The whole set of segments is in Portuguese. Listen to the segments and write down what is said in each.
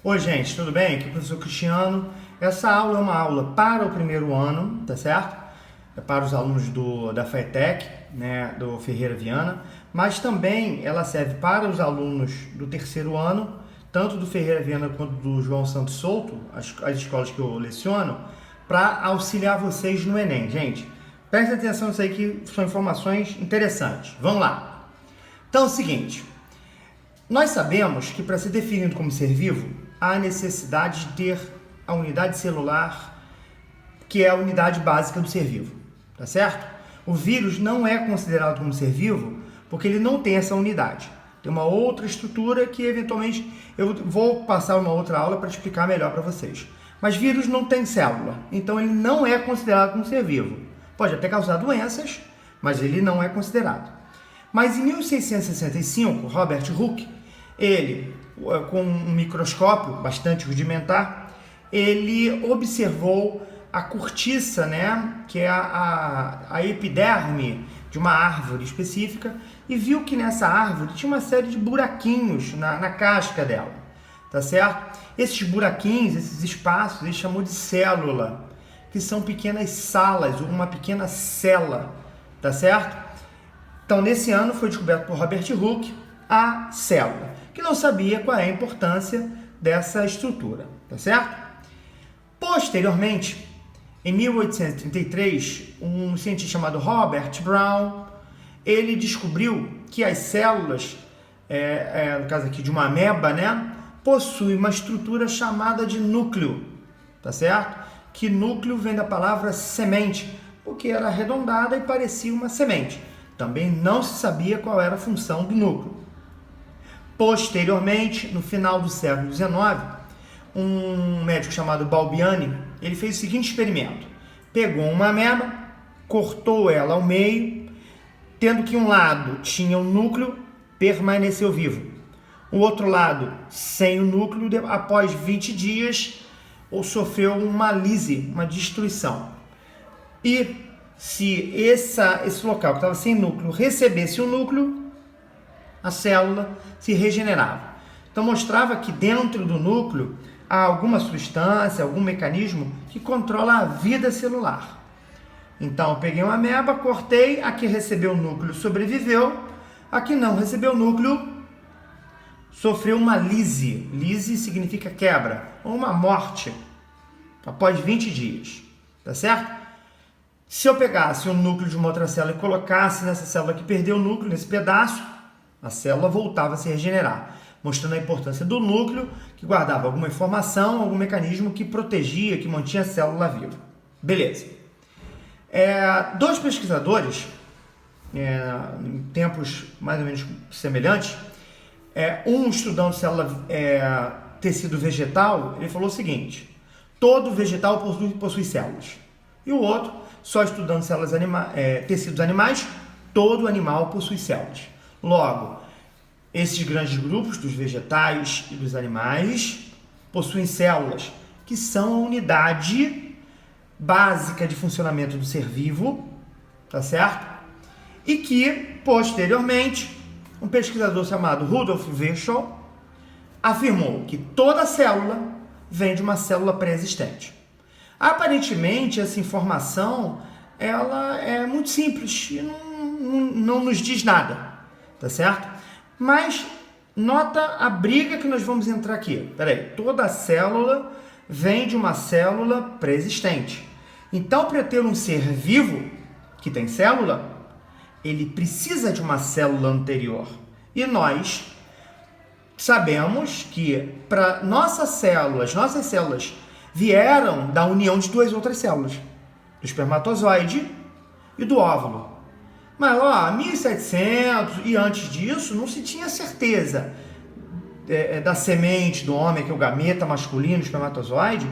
Oi, gente, tudo bem? Aqui é o professor Cristiano. Essa aula é uma aula para o primeiro ano, tá certo? É para os alunos da FATEC, né, do Ferreira Viana, mas também ela serve para os alunos do terceiro ano, tanto do Ferreira Viana quanto do João Santos Souto, as escolas que eu leciono, para auxiliar vocês no Enem. Gente, prestem atenção nisso aí que são informações interessantes. Vamos lá. Então é o seguinte, nós sabemos que para ser definido como ser vivo, há necessidade de ter a unidade celular, que é a unidade básica do ser vivo, tá certo? O vírus não é considerado como ser vivo porque ele não tem essa unidade. Tem uma outra estrutura que eventualmente eu vou passar uma outra aula para explicar melhor para vocês. Mas vírus não tem célula, então ele não é considerado como ser vivo. Pode até causar doenças, mas ele não é considerado. Mas em 1665, Robert Hooke, ele, com um microscópio bastante rudimentar, ele observou a cortiça, né, que é a epiderme de uma árvore específica, e viu que nessa árvore tinha uma série de buraquinhos na casca dela, tá certo? Esses buraquinhos, esses espaços, ele chamou de célula, que são pequenas salas, ou uma pequena cela, tá certo? Então, nesse ano foi descoberto por Robert Hooke a célula, que não sabia qual é a importância dessa estrutura, tá certo? Posteriormente, em 1833, um cientista chamado Robert Brown, ele descobriu que as células, no caso aqui de uma ameba, né, possui uma estrutura chamada de núcleo, tá certo? Que núcleo vem da palavra semente, porque era arredondada e parecia uma semente. Também não se sabia qual era a função do núcleo. Posteriormente, no final do século XIX, um médico chamado Balbiani, ele fez o seguinte experimento. Pegou uma ameba, cortou ela ao meio, tendo que um lado tinha um núcleo, permaneceu vivo. O outro lado, sem o núcleo, após 20 dias, sofreu uma lise, uma destruição. E se esse local que estava sem núcleo recebesse o núcleo, a célula se regenerava. Então mostrava que dentro do núcleo há alguma substância, algum mecanismo que controla a vida celular. Então eu peguei uma ameba, cortei, a que recebeu o núcleo sobreviveu, a que não recebeu o núcleo sofreu uma lise. Lise significa quebra, ou uma morte, após 20 dias, tá certo? Se eu pegasse o núcleo de uma outra célula e colocasse nessa célula que perdeu o núcleo, nesse pedaço, a célula voltava a se regenerar, mostrando a importância do núcleo, que guardava alguma informação, algum mecanismo que protegia, que mantinha a célula viva. Beleza. Dois pesquisadores, em tempos mais ou menos semelhantes, um estudando célula, tecido vegetal, ele falou o seguinte: todo vegetal possui células. E o outro, só estudando células tecidos animais, todo animal possui células. Logo, esses grandes grupos dos vegetais e dos animais possuem células, que são a unidade básica de funcionamento do ser vivo, tá certo? E que, posteriormente, um pesquisador chamado Rudolf Virchow afirmou que toda célula vem de uma célula pré-existente. Aparentemente, essa informação ela é muito simples e não nos diz nada, tá certo? Mas nota a briga que nós vamos entrar aqui. Peraí, toda célula vem de uma célula pré-existente. Então, para ter um ser vivo que tem célula, ele precisa de uma célula anterior. E nós sabemos que para nossas células vieram da união de duas outras células, do espermatozoide e do óvulo. Mas, 1700 e antes disso, não se tinha certeza da semente do homem, que é o gameta masculino, o espermatozoide,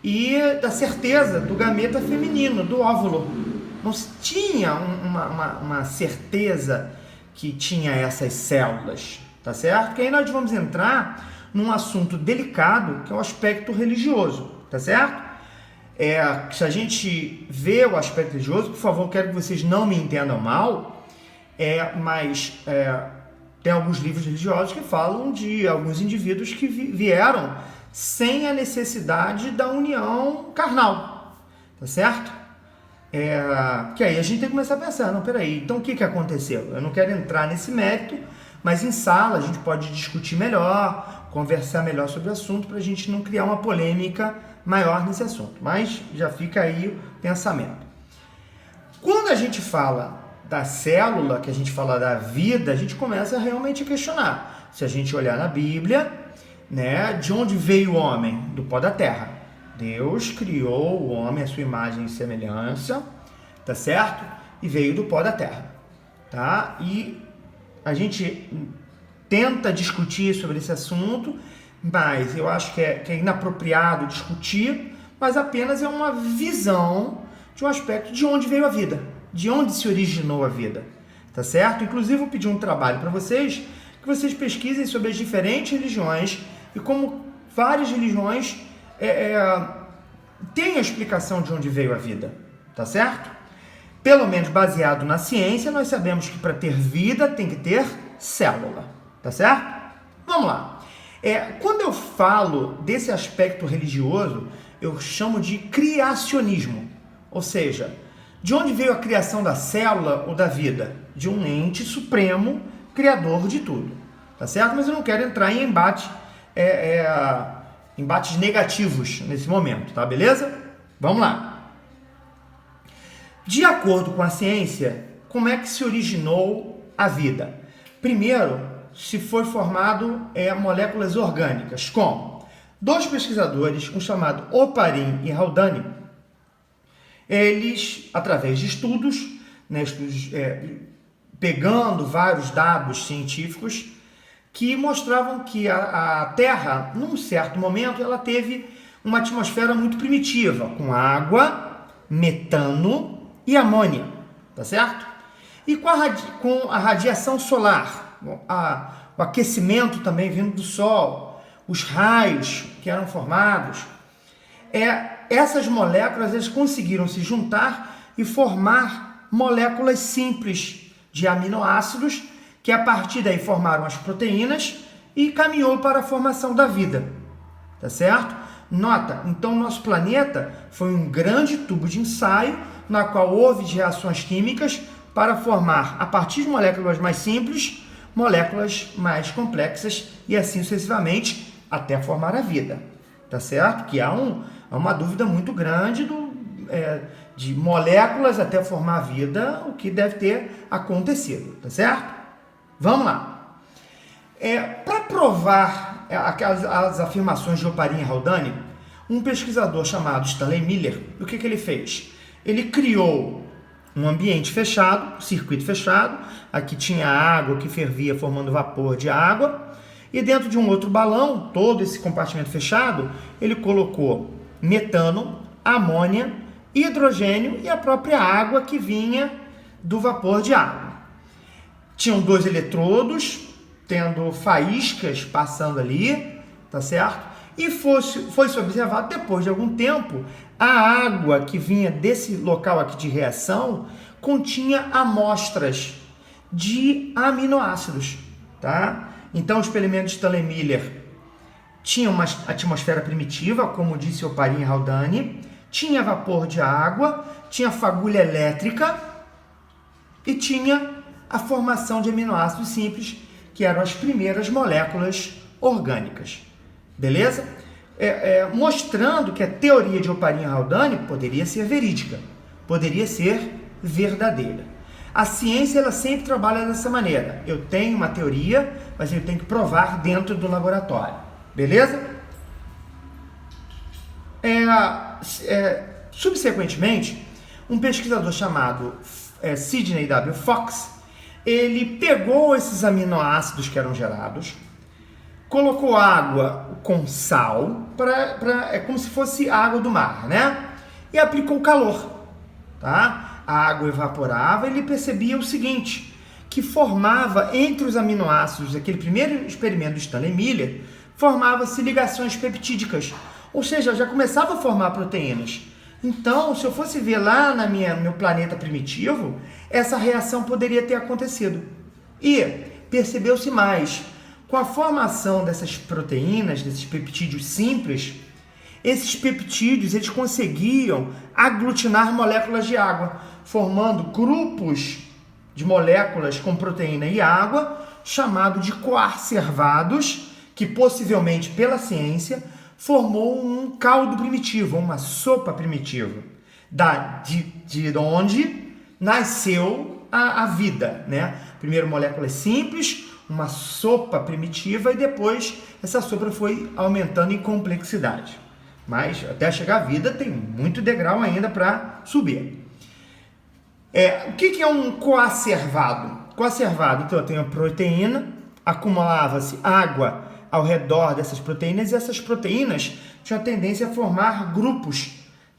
e da certeza do gameta feminino, do óvulo. Não se tinha uma certeza que tinha essas células, tá certo? Que aí nós vamos entrar num assunto delicado, que é o aspecto religioso, tá certo? Se a gente vê o aspecto religioso, por favor, quero que vocês não me entendam mal, mas tem alguns livros religiosos que falam de alguns indivíduos que vieram sem a necessidade da união carnal, tá certo? Que aí a gente tem que começar a pensar, não, peraí, então o que aconteceu? Eu não quero entrar nesse mérito, mas em sala a gente pode discutir melhor, conversar melhor sobre o assunto, para a gente não criar uma polêmica maior nesse assunto, mas já fica aí o pensamento. Quando a gente fala da célula, que a gente fala da vida, a gente começa realmente a questionar. Se a gente olhar na Bíblia, né, de onde veio o homem? Do pó da terra. Deus criou o homem à sua imagem e semelhança, tá certo? E veio do pó da terra, tá? E a gente tenta discutir sobre esse assunto, mas eu acho que é inapropriado discutir, mas apenas é uma visão de um aspecto de onde veio a vida, de onde se originou a vida, tá certo? Inclusive, eu vou pedir um trabalho para vocês, que vocês pesquisem sobre as diferentes religiões e como várias religiões têm a explicação de onde veio a vida, tá certo? Pelo menos baseado na ciência, nós sabemos que para ter vida tem que ter célula, tá certo? Vamos lá. Quando eu falo desse aspecto religioso, eu chamo de criacionismo, ou seja, de onde veio a criação da célula ou da vida? De um ente supremo, criador de tudo, tá certo? Mas eu não quero entrar em embates negativos nesse momento, tá? Beleza? Vamos lá. De acordo com a ciência, como é que se originou a vida? Primeiro, se foi formado moléculas orgânicas. Como? Dois pesquisadores, um chamado Oparin e Haldane, eles, através de estudos, né, pegando vários dados científicos, que mostravam que a Terra, num certo momento, ela teve uma atmosfera muito primitiva, com água, metano e amônia, tá certo? E com a radiação solar, o aquecimento também vindo do Sol, os raios que eram formados, essas moléculas elas conseguiram se juntar e formar moléculas simples de aminoácidos, que a partir daí formaram as proteínas e caminhou para a formação da vida, tá certo? Nota, então nosso planeta foi um grande tubo de ensaio, na qual houve reações químicas para formar, a partir de moléculas mais simples, moléculas mais complexas e assim sucessivamente até formar a vida, tá certo? Que há uma dúvida muito grande de moléculas até formar a vida, o que deve ter acontecido, tá certo? Vamos lá. Para provar as afirmações de Oparin e Haldane, um pesquisador chamado Stanley Miller, o que ele fez? Ele criou um ambiente fechado, circuito fechado, aqui tinha água que fervia formando vapor de água, e dentro de um outro balão, todo esse compartimento fechado, ele colocou metano, amônia, hidrogênio e a própria água que vinha do vapor de água. Tinham dois eletrodos, tendo faíscas passando ali, tá certo? E foi-se observado, depois de algum tempo, a água que vinha desse local aqui de reação continha amostras de aminoácidos, tá? Então, o experimento de Stanley Miller tinha uma atmosfera primitiva, como disse Oparin e Haldane, tinha vapor de água, tinha fagulha elétrica e tinha a formação de aminoácidos simples, que eram as primeiras moléculas orgânicas. Beleza? Mostrando que a teoria de Oparin e Haldane poderia ser verídica, poderia ser verdadeira. A ciência ela sempre trabalha dessa maneira. Eu tenho uma teoria, mas eu tenho que provar dentro do laboratório. Beleza? Subsequentemente, um pesquisador chamado Sidney W. Fox, ele pegou esses aminoácidos que eram gerados, colocou água com sal, é como se fosse água do mar, né? E aplicou calor, tá? A água evaporava e ele percebia o seguinte, que formava entre os aminoácidos, aquele primeiro experimento do Stanley Miller, formava-se ligações peptídicas, ou seja, já começava a formar proteínas. Então, se eu fosse ver lá no meu planeta primitivo, essa reação poderia ter acontecido. E percebeu-se mais, com a formação dessas proteínas, desses peptídeos simples, esses peptídeos eles conseguiam aglutinar moléculas de água, formando grupos de moléculas com proteína e água, chamado de coacervados, que possivelmente pela ciência formou um caldo primitivo, uma sopa primitiva, de onde nasceu a vida, né? Primeiro moléculas simples, uma sopa primitiva, e depois essa sopa foi aumentando em complexidade. Mas até chegar à vida tem muito degrau ainda para subir. O que é um coacervado? Coacervado, então eu tenho a proteína, acumulava-se água ao redor dessas proteínas, e essas proteínas tinham a tendência a formar grupos,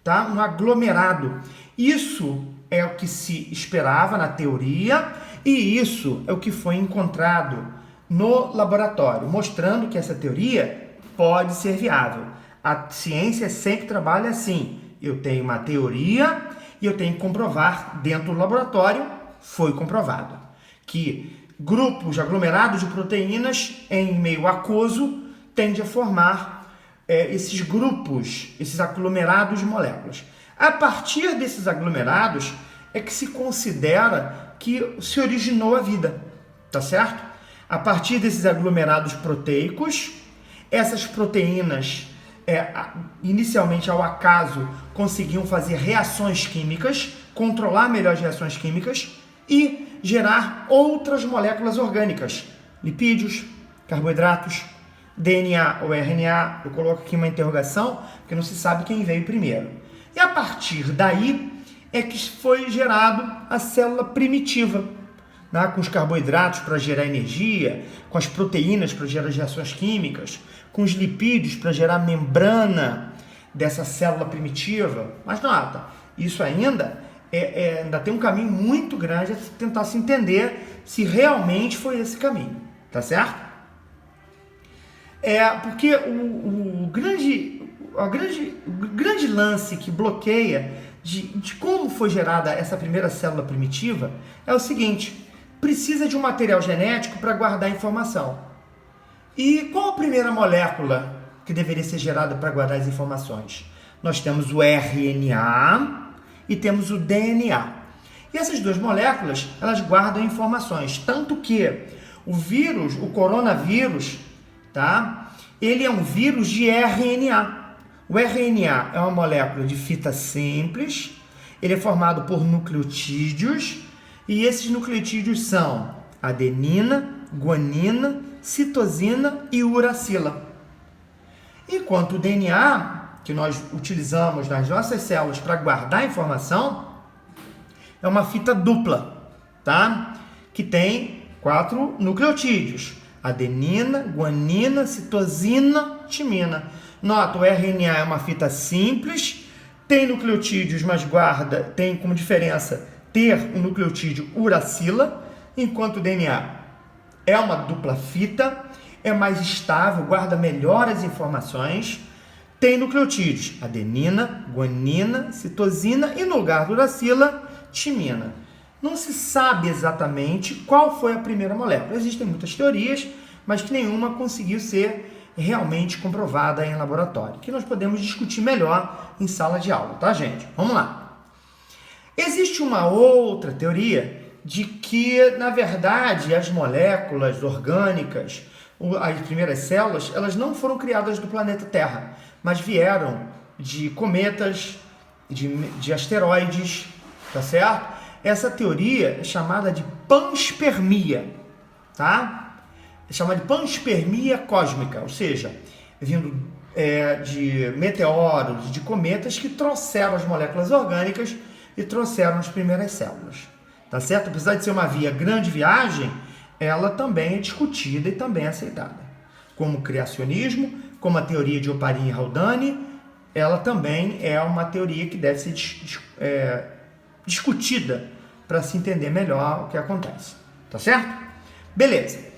tá? Um aglomerado. Isso é o que se esperava na teoria, e isso é o que foi encontrado no laboratório, mostrando que essa teoria pode ser viável. A ciência sempre trabalha assim: eu tenho uma teoria e eu tenho que comprovar dentro do laboratório. Foi comprovado que grupos aglomerados de proteínas em meio aquoso tendem a formar esses grupos, esses aglomerados de moléculas. A partir desses aglomerados é que se considera que se originou a vida, tá certo? A partir desses aglomerados proteicos, essas proteínas, inicialmente ao acaso, conseguiam fazer reações químicas, controlar melhor as reações químicas e gerar outras moléculas orgânicas, lipídios, carboidratos, DNA ou RNA. Eu coloco aqui uma interrogação, porque não se sabe quem veio primeiro. E a partir daí é que foi gerado a célula primitiva, né? Com os carboidratos para gerar energia, com as proteínas para gerar reações químicas, com os lipídios para gerar a membrana dessa célula primitiva. Mas nota, isso ainda tem um caminho muito grande a tentar se entender se realmente foi esse caminho, tá certo? Porque o grande lance que bloqueia de como foi gerada essa primeira célula primitiva é o seguinte: precisa de um material genético para guardar a informação. E qual a primeira molécula que deveria ser gerada para guardar as informações? Nós temos o RNA e temos o DNA. E essas duas moléculas, elas guardam informações, tanto que o vírus, o coronavírus, tá? Ele é um vírus de RNA. O RNA é uma molécula de fita simples, ele é formado por nucleotídeos, e esses nucleotídeos são adenina, guanina, citosina e uracila. Enquanto o DNA, que nós utilizamos nas nossas células para guardar informação, é uma fita dupla, tá? Que tem 4 nucleotídeos: adenina, guanina, citosina, timina. Nota, o RNA é uma fita simples, tem nucleotídeos, mas tem como diferença ter o nucleotídeo uracila, enquanto o DNA é uma dupla fita, é mais estável, guarda melhor as informações, tem nucleotídeos adenina, guanina, citosina e no lugar do uracila, timina. Não se sabe exatamente qual foi a primeira molécula. Existem muitas teorias, mas que nenhuma conseguiu ser realmente comprovada em laboratório, que nós podemos discutir melhor em sala de aula, tá, gente? Vamos lá. Existe uma outra teoria de que, na verdade, as moléculas orgânicas, as primeiras células, elas não foram criadas do planeta Terra, mas vieram de cometas, de asteroides, tá certo? Essa teoria é chamada de panspermia, tá? É chamada de panspermia cósmica, ou seja, vindo de meteoros, de cometas que trouxeram as moléculas orgânicas e trouxeram as primeiras células, tá certo? Apesar de ser uma grande viagem, ela também é discutida e também é aceitada. Como o criacionismo, como a teoria de Oparin e Haldane, ela também é uma teoria que deve ser discutida para se entender melhor o que acontece, tá certo? Beleza.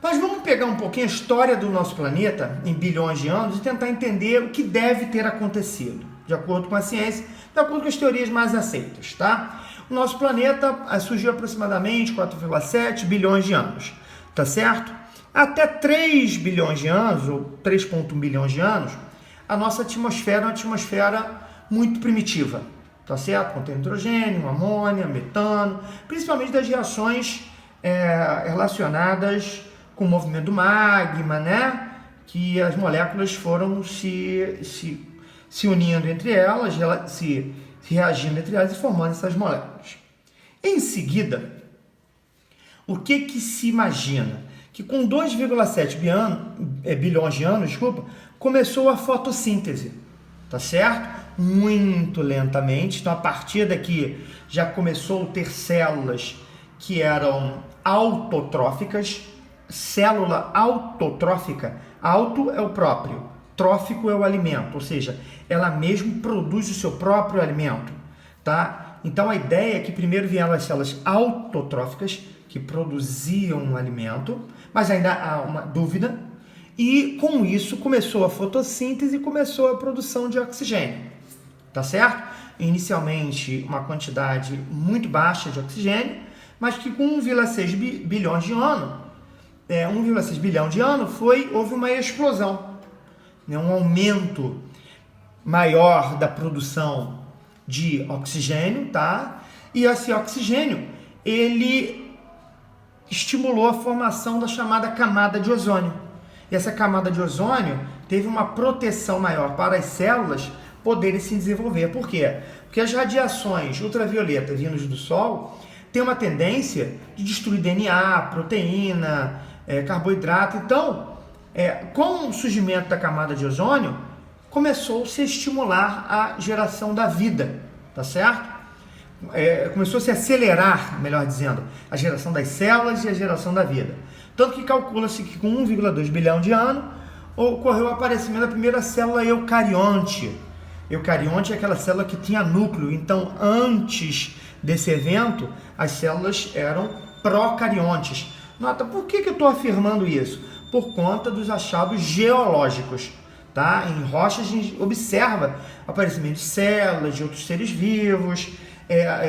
Mas vamos pegar um pouquinho a história do nosso planeta em bilhões de anos e tentar entender o que deve ter acontecido, de acordo com a ciência, de acordo com as teorias mais aceitas, tá? O nosso planeta surgiu aproximadamente 4,7 bilhões de anos, tá certo? Até 3 bilhões de anos, ou 3,1 bilhões de anos, a nossa atmosfera é uma atmosfera muito primitiva, tá certo? Contém nitrogênio, amônia, metano, principalmente das reações relacionadas com o movimento do magma, né? Que as moléculas foram se unindo entre elas, se reagindo entre elas e formando essas moléculas. Em seguida, o que se imagina? Que com 2,7 bilhões de anos, começou a fotossíntese, tá certo? Muito lentamente, então a partir daqui já começou a ter células que eram autotróficas. Célula autotrófica, auto é o próprio, trófico é o alimento, ou seja, ela mesmo produz o seu próprio alimento, tá? Então a ideia é que primeiro vieram as células autotróficas, que produziam um alimento, mas ainda há uma dúvida, e com isso começou a fotossíntese e começou a produção de oxigênio, tá certo? Inicialmente uma quantidade muito baixa de oxigênio, mas que com 1,6 bilhões de anos, 1,6 bilhão de anos, houve uma explosão, né? Um aumento maior da produção de oxigênio, tá? E esse oxigênio, ele estimulou a formação da chamada camada de ozônio. E essa camada de ozônio teve uma proteção maior para as células poderem se desenvolver. Por quê? Porque as radiações ultravioletas vindas do Sol têm uma tendência de destruir DNA, proteína, carboidrato. Então, com o surgimento da camada de ozônio, começou-se a estimular a geração da vida, tá certo? Começou-se a acelerar, melhor dizendo, a geração das células e a geração da vida. Tanto que calcula-se que com 1,2 bilhão de anos ocorreu o aparecimento da primeira célula eucarionte. Eucarionte é aquela célula que tinha núcleo. Então, antes desse evento, as células eram procariontes. Nota, por que eu estou afirmando isso? Por conta dos achados geológicos. Tá? Em rochas a gente observa aparecimento de células, de outros seres vivos,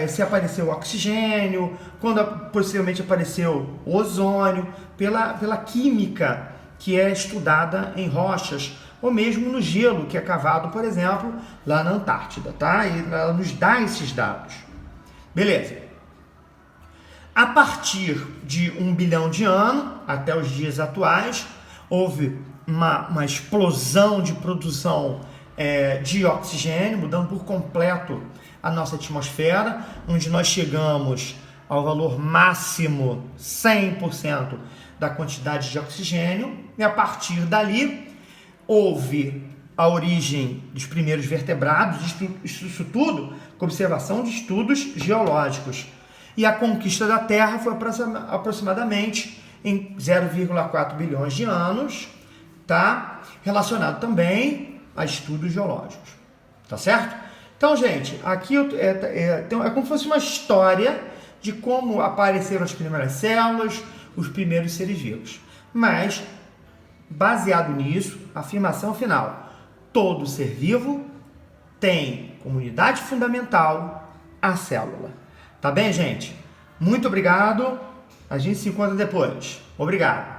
se apareceu oxigênio, quando possivelmente apareceu o ozônio, pela química que é estudada em rochas, ou mesmo no gelo, que é cavado, por exemplo, lá na Antártida. Tá? E ela nos dá esses dados. Beleza. A partir de 1 bilhão de anos, até os dias atuais, houve uma explosão de produção de oxigênio, mudando por completo a nossa atmosfera, onde nós chegamos ao valor máximo 100% da quantidade de oxigênio, e a partir dali houve a origem dos primeiros vertebrados, isso tudo com observação de estudos geológicos. E a conquista da Terra foi aproximadamente em 0,4 bilhões de anos, tá? Relacionado também a estudos geológicos, tá certo? Então, gente, aqui é como se fosse uma história de como apareceram as primeiras células, os primeiros seres vivos. Mas, baseado nisso, a afirmação final: todo ser vivo tem como unidade fundamental a célula. Tá bem, gente? Muito obrigado. A gente se encontra depois. Obrigado.